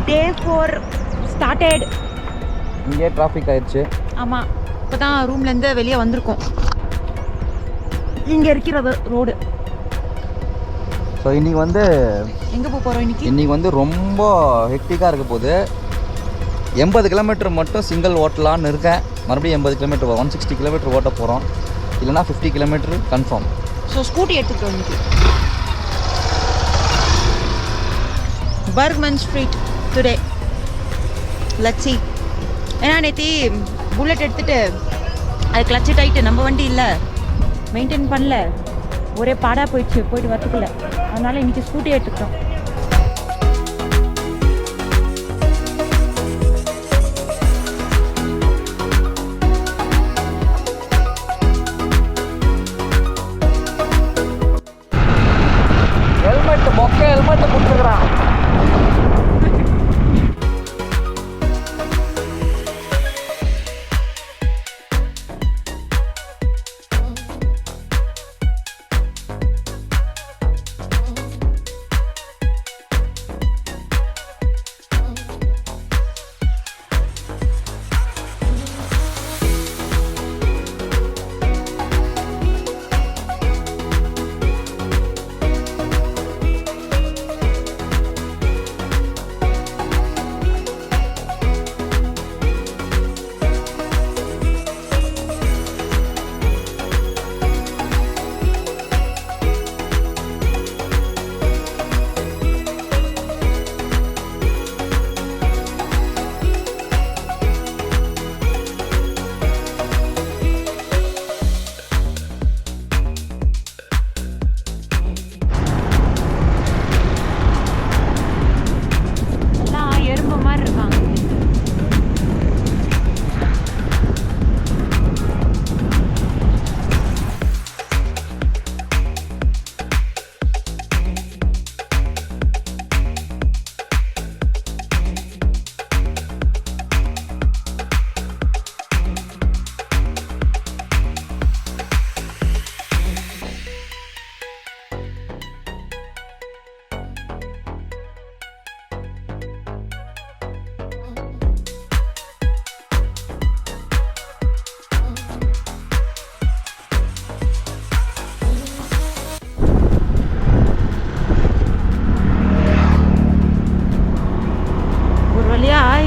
Day 4 started. இங்கே traffic ஆயிடுச்சு. ஆமாம், இப்போ தான் ரூம்லேருந்து வெளியே வந்திருக்கோம். இங்கே இருக்கிறது ரோடு. ஸோ இன்றைக்கி வந்து எங்கே போக போகிறோம் இன்றைக்கி வந்து ரொம்ப ஹெக்டிக்காக இருக்க போது. 80 கிலோமீட்டர் மட்டும் சிங்கிள் ஓட்டலான்னு இருக்கேன். மறுபடியும் 80 கிலோமீட்டர் 160 கிலோமீட்டர் ஓட்ட போகிறோம். இல்லைனா 50 கிலோமீட்டர் கன்ஃபார்ம். ஸோ ஸ்கூட்டி எடுத்துக்கிட்டோம் இன்றைக்கி. Burgman street today. Let's see. ஏன்னா நேற்று புல்லட் எடுத்துகிட்டு அது கிளச்சு டைட்டு, நம்ம வண்டி இல்லை, மெயின்டைன் பண்ணல, ஒரே பாடாக போயிட்டு வரத்துக்குள்ள. அதனால் இன்றைக்கி ஸ்கூட்டி எடுத்துக்கிட்டோம். ஹெல்மெட் கொடுத்துக்கிறான்.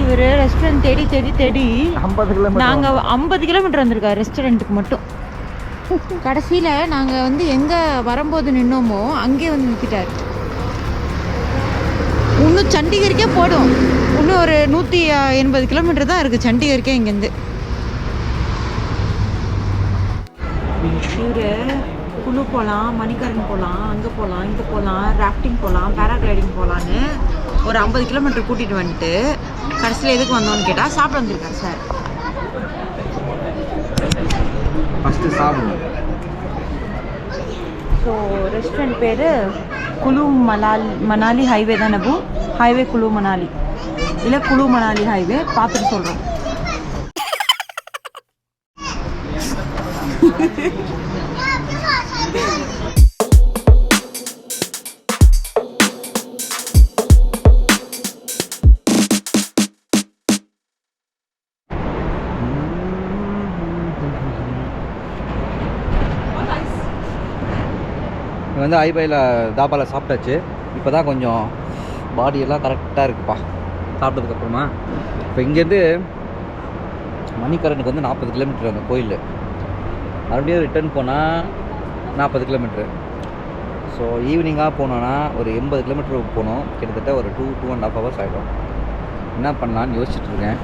இவர் ரெஸ்டாரண்ட் தேடி 50 கிலோமீட்டர், நாங்கள் 50 கிலோமீட்டர் வந்திருக்கோம் ரெஸ்டாரண்ட்டுக்கு மட்டும். கடைசியில் நாங்கள் வந்து எங்கே வரும்போது நின்னோமோ அங்கே வந்து நிற்கிட்டார். இன்னும் சண்டிகருக்கே போடும், இன்னும் ஒரு 180 கிலோமீட்டர் தான் இருக்குது சண்டிகருக்கே இங்கேருந்து. இவர் குழு போகலாம், மணிக்கரன் போகலாம், அங்கே போகலாம், இங்கே போகலாம், ராஃப்டிங் போகலாம், பேராகிளைடிங் போகலான்னு ஒரு 50 கிலோமீட்டர் கூட்டிகிட்டு வந்துட்டு கடைசியில் எதுக்கு வந்தோன்னு கேட்டால் சாப்பிட வந்திருக்காரு சார். ஃபஸ்ட்டு சாப்பிடுவோம். ஸோ ரெஸ்டாரண்ட் பேர் குலு மணாலி ஹைவே தான். நபு ஹைவே குலு மணாலி இல்லை குலு மணாலி ஹைவே பார்த்துட்டு சொல்கிறோம். வந்து ஐபையில் தாபாவில் சாப்பிட்டாச்சு. இப்போ தான் கொஞ்சம் பாடியெல்லாம் கரெக்டாக இருக்குப்பா சாப்பிட்டதுக்கப்புறமா. இப்போ இங்கேருந்து மணிக்கரனுக்கு வந்து 40 கிலோமீட்டர் அந்த கோயில். மறுபடியும் ரிட்டர்ன் போனால் 40 கிலோமீட்ரு. ஸோ ஈவினிங்காக போனோன்னா ஒரு 80 கிலோமீட்டருக்கு போகணும். கிட்டத்தட்ட ஒரு 2.5 hours ஆகிடும். என்ன பண்ணலான்னு யோசிச்சுட்ருக்கேன்.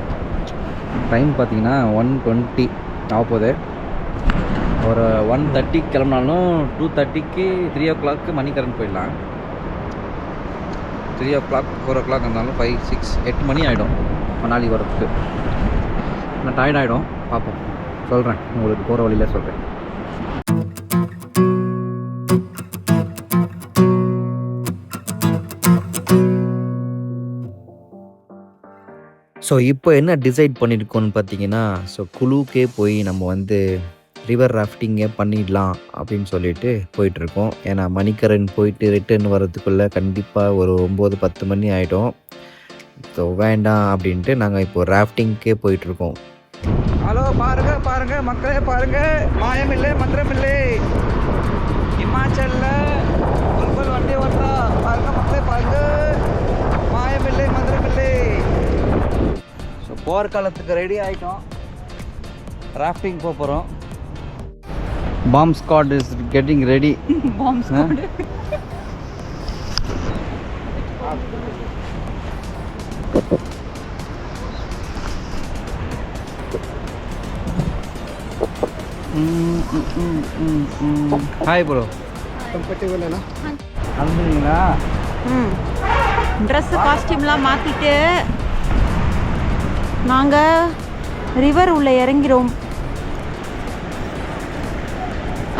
டைம் பார்த்தீங்கன்னா 1:20 ஆகப்போகுது. ஒரு 1:30 கிளம்பினாலும் 2:30க்கு 3 o'clock மணிக்கரன் போயிடலாம். 3 o'clock 4 o'clock இருந்தாலும் 5, 6, 8 மணி ஆகிடும் மணாலி வரத்துக்கு. நான் டயர்ட் ஆகிடும். பார்ப்போம், சொல்கிறேன் உங்களுக்கு போகிற வழியில் சொல்கிறேன். ஸோ இப்போ என்ன டிசைட் பண்ணியிருக்கோன்னு பார்த்தீங்கன்னா, ஸோ குழுக்கே போய் நம்ம வந்து ரிவர் ராஃப்டிங்கே பண்ணிடலாம் அப்படின்னு சொல்லிட்டு போயிட்டுருக்கோம். ஏன்னா மணிக்கரன் போயிட்டு ரிட்டர்ன் வர்றதுக்குள்ளே கண்டிப்பாக ஒரு 9-10 மணி ஆகிடும். ஸோ வேண்டாம் அப்படின்ட்டு நாங்கள் இப்போ ராஃப்டிங்க்கே போயிட்டுருக்கோம். ஹலோ பாருங்க மக்களே பாருங்க, மாயமில்லை மந்திரமில்லை, இமாச்சல்ல புல்புல் வண்டி ஓட்டுறா பாருங்க மக்களே பாருங்க, மாயமில்லை மந்திரமில்லை. ஸோ போர்க்காலத்துக்கு ரெடி ஆகிட்டோம், ராஃப்டிங் போகிறோம். Bomb squad is getting ready. Bomb squad hi bro. Comfortable है ना? வந்துங்களா? ட்ரெஸ்ஸு காஸ்டியூம்லாம் மாற்றிட்டு நாங்கள் ரிவர் உள்ள இறங்கிறோம்.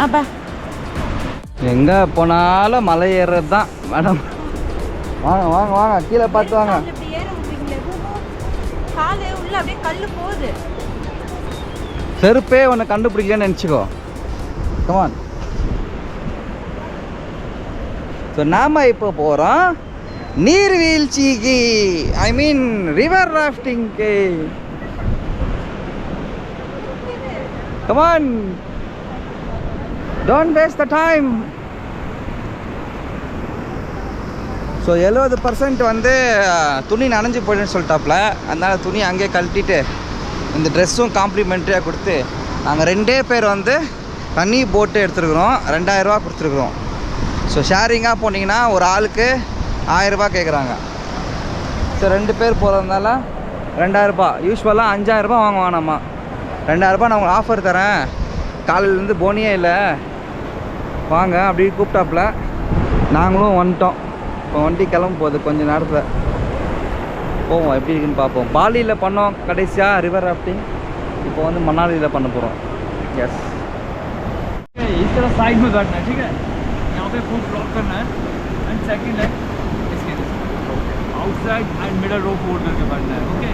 அப்பா எங்கே போனாலும் மலை ஏறுறது தான் மேடம். வாங்க வாங்க வாங்க, கீழே பார்த்து வாங்க. காலு உள்ள அப்படியே கல் போகுது. செருப்பே உன்னை கண்டுபிடிக்கலன்னு நினச்சிக்கோ. கமான். ஸோ நாம் இப்போ போகிறோம் நீர்வீழ்ச்சிக்கு, ஐ மீன் ரிவர் ராஃப்டிங்க்கு. Come on, don't waste the time. So 70% வந்து துணி நனைஞ்சு போயிடுன்னு சொல்லிட்டாப்புல, அதனால் துணி அங்கேயே கழட்டிட்டு இந்த ட்ரெஸ்ஸும் காம்ப்ளிமெண்ட்ரியாக கொடுத்து நாங்கள் 2 பேர் வந்து தனி போட்டு எடுத்துருக்குறோம். 2000 ரூபா கொடுத்துருக்குறோம். ஸோ ஷேரிங்காக போனீங்கன்னா ஒரு ஆளுக்கு 1000 ரூபா கேட்குறாங்க. ஸோ 2 பேர் போகிறதுனால 2000 ரூபா. யூஸ்வலாக 5000 ரூபா வாங்குவாங்க. நம்ம 2000 ரூபா நான் உங்களுக்கு ஆஃபர் தரேன், காலையிலேருந்து போனியே இல்லை வாங்க அப்படி கூப்பிட்டாப்புல. நாங்களும் வந்துட்டோம். இப்போ வண்டி கிளம்ப போகுது, கொஞ்சம் நேரத்தில் போவோம், எப்படி இருக்குன்னு பார்ப்போம். பாலியில் பண்ணோம் கடைசியாக ரிவர் ராஃப்டிங், இப்போ வந்து மணாலியில் பண்ண போகிறோம். எஸ், इस तरह साइड में काटना है, ठीक है? यहाँ पे फुट ब्लॉक करना है एंड सेकंड है इसके outside and middle rope hold करके बैठना है. ओके,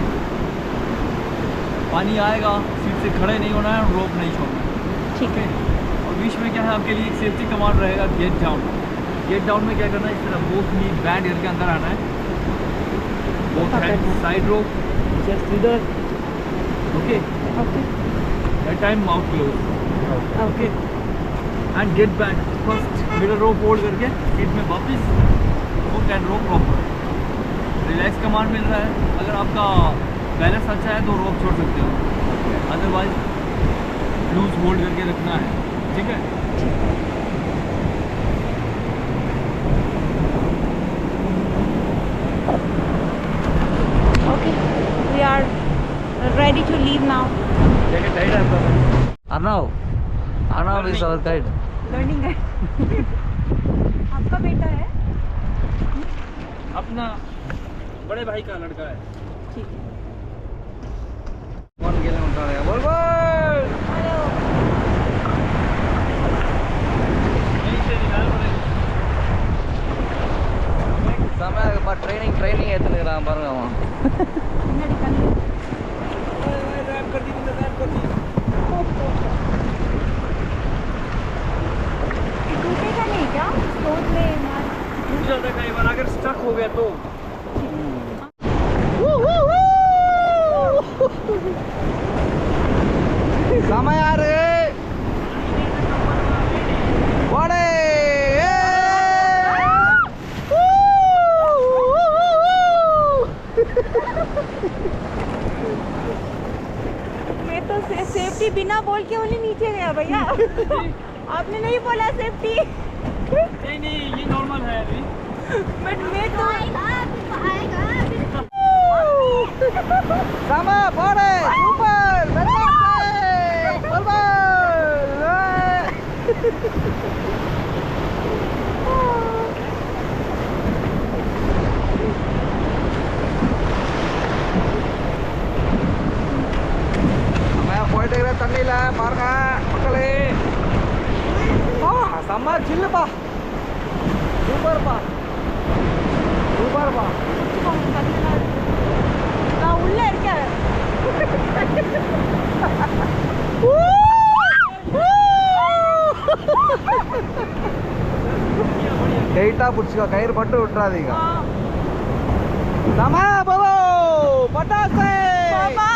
पानी आएगा, सीट से खड़े नहीं होना है और रोप नहीं छोड़ना है. ठीक है. और बीच में क्या है आपके लिए एक सेफ्टी कमांड रहेगा, गेट डाउन. गेट डाउन में क्या करना है, इस तरह बोथ नी बैंड करके अंदर आना है. Both hand side rope, chest इधर. Okay okay that time mouth close. Okay and get back. First middle rope hold करके सीट में वापस foot and rope proper. Relax command मिल रहा है. अगर आपका बैलेंस अच्छा है तो रोप छोड़ सकते हो, अदरवाइज लूज होल्ड करके रखना है. ठीक है? Okay we are ready to leave now. Jacket tight है आपका? Arnav is our guide. Learning है. आपका बेटा है? अपना बड़े भाई का लड़का है. ठीक है. कौन गेले उठा रहा है? बोल बोल. हेलो. यहीं से निकाल पड़ेगा. समय ट्रेनिंग எடுத்துக்கிறான் பாருங்க அவன். मुन्नड़ी कल रैप कर दी तुमने, रैप कर दी. टूटेगा नहीं क्या? स्टोन में मार. टूट जाता है कई बार अगर स्टक हो गया तो. समय आ रहे बड़े. मैं तो सेफ्टी बिना बोल के उन्हें नीचे गया भैया. आपने नहीं बोला सेफ्टी. नहीं ये नॉर्मल है अभी. बट मैं तो समय बड़े ऊपर बोल बोल. போயிட்டு இருக்கிற தண்ணியில் பாருங்க மக்களே. செம்ம சில்லுப்பா, சூப்பர்ப்பா சூப்பர்ப்பா. நான் உள்ள இருக்கேன். டைட்டாக பிடிச்சிக்கோ, கயிறு மட்டும் விட்டுறாதீங்க. Sama bawa pataste. Mama.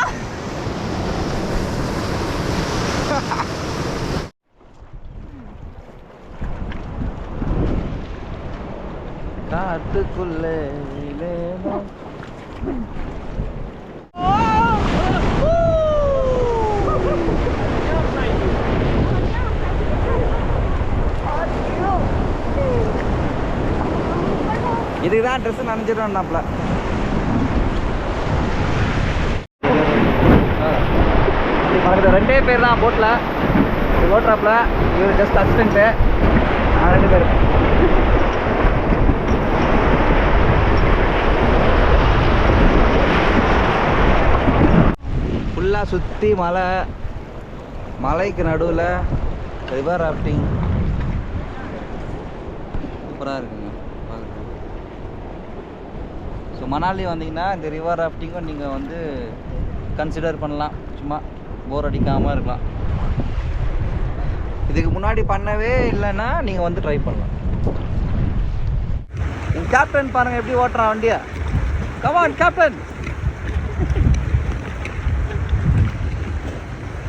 காட்டுக்குள்ளே இலேனோ. இதுக்கு தான் ட்ரெஸ் நனைஞ்சிடும்னாப்ல. பக்கத்தில் 2 பேர் தான் போட்டில். இது ஓட்டுறாப்புல, இவர் ஜஸ்ட் அசிஸ்டண்ட்டு. நான் 2 பேர். ஃபுல்லாக சுற்றி மலைக்கு நடுவில் ரிவர் ராஃப்டிங் சூப்பராக இருக்குங்க. ஸோ மணாலி வந்தீங்கன்னா இந்த ரிவர் ராஃப்டிங்கும் நீங்கள் வந்து கன்சிடர் பண்ணலாம். சும்மா போர் அடிக்காமல் இருக்கலாம். இதுக்கு முன்னாடி பண்ணவே இல்லைன்னா நீங்கள் வந்து ட்ரை பண்ணலாம். என் கேப்டன் பாருங்கள் எப்படி ஓட்டுறான் வண்டியை. Come on captain.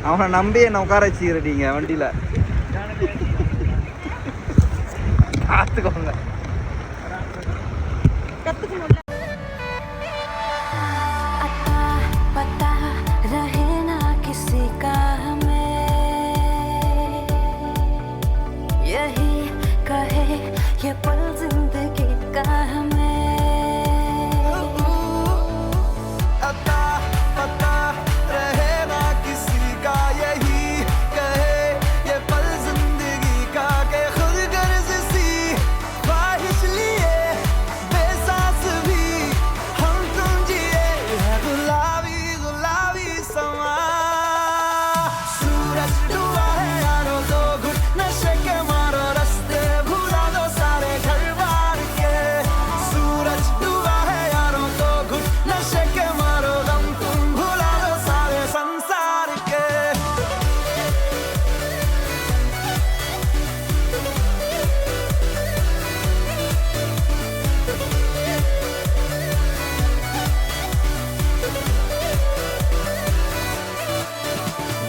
அவனை நம்பி என்ன உட்கார வச்சுக்கிறீங்க வண்டியில். பார்த்துக்கோங்க. கற்றுக்கணும்ல. ये पल जिंदगी का हमें अता पता रहे ना किसी का यही कहे ये पल जिंदगी का के खुद गर्ज सी ख्वाहिश लिए बेसास भी हम तुम जिए गुलाबी गुलाबी समा सूरज डूबा है यारो दो घुट नशे के मारो रस्ते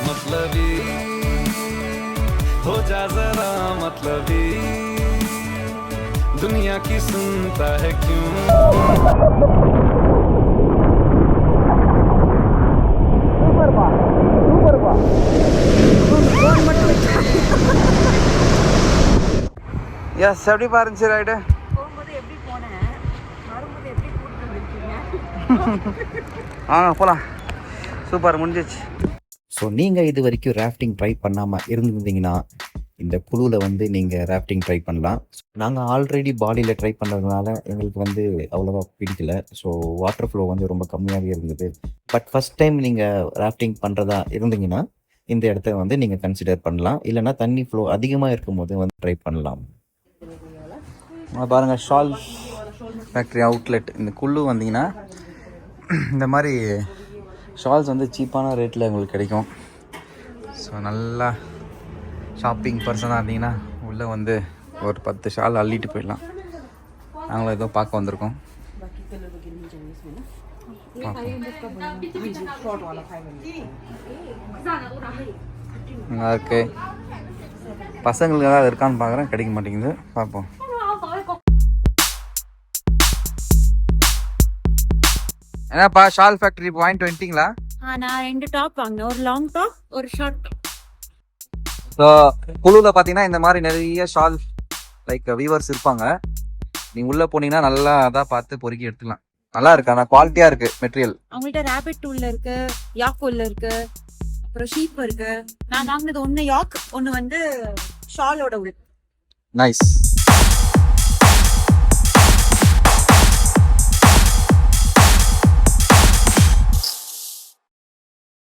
मतलबी हो जा जरा मतलबी दुनिया की सुनता है क्यों எஸ் எப்படி பாருந்துச்சு ரைடு? போகும்போது எப்படி போனேன், வரும்போது எப்படி கூட்டிட்டு வந்திருக்கீங்க? போகலாம். சூப்பர், முடிஞ்சிச்சு. ஸோ நீங்கள் இது வரைக்கும் ராஃப்டிங் ட்ரை பண்ணாமல் இருந்திருந்தீங்கன்னா இந்த குழுவில் வந்து நீங்கள் ராஃப்டிங் ட்ரை பண்ணலாம். நாங்கள் ஆல்ரெடி பாலியில் ட்ரை பண்ணுறதுனால எங்களுக்கு வந்து அவ்வளோவா பிடிக்கல. ஸோ வாட்டர் ஃப்ளோ வந்து ரொம்ப கம்மியாகவே இருந்தது. பட் ஃபஸ்ட் டைம் நீங்கள் ராஃப்டிங் பண்ணுறதா இருந்தீங்கன்னா இந்த இடத்த வந்து நீங்கள் கன்சிடர் பண்ணலாம். இல்லைனா தண்ணி ஃப்ளோ அதிகமாக இருக்கும் போது வந்து ட்ரை பண்ணலாம். பாருங்கள், ஷால் ஃபேக்ட்ரி அவுட்லெட். இந்த குழு வந்தீங்கன்னா இந்த மாதிரி ஷால்ஸ் வந்து சீப்பான ரேட்டில் உங்களுக்கு கிடைக்கும். ஸோ நல்லா ஷாப்பிங் பர்சனாக இருந்தீங்கன்னா உள்ளே வந்து ஒரு 10 ஷால் அள்ளிட்டு போயிடலாம். நாங்களும் ஏதோ பார்க்க வந்திருக்கோம். நல்லா இருக்கு. பசங்களுக்கு ஏதாவது இருக்கான்னு பார்க்குறேன், கிடைக்க மாட்டேங்குது. பார்ப்போம். என்னப்பா ஷால் ஃபேக்டரி வாங்கிட்டு வந்துட்டீங்களா? நான் 2 டாப் வாங்கினேன், ஒரு லாங் டாப், ஒரு ஷார்ட் டாப். ஸோ குழுவில் பார்த்தீங்கன்னா இந்த மாதிரி நிறைய ஷால் லைக் வீவர்ஸ் இருப்பாங்க. நீங்கள் உள்ளே போனீங்கன்னா நல்லா அதான் பார்த்து பொறுக்கி எடுத்துக்கலாம். நல்லா இருக்கு, ஆனால் குவாலிட்டியாக இருக்கு மெட்டீரியல். அவங்கள்ட்ட ரேபிட் டூல்ல இருக்கு, யாக் உள்ள இருக்கு, அப்புறம் ஷீப் இருக்கு. நான் வாங்கினது ஒன்று யாக், ஒன்று வந்து ஷாலோட உள். நைஸ்.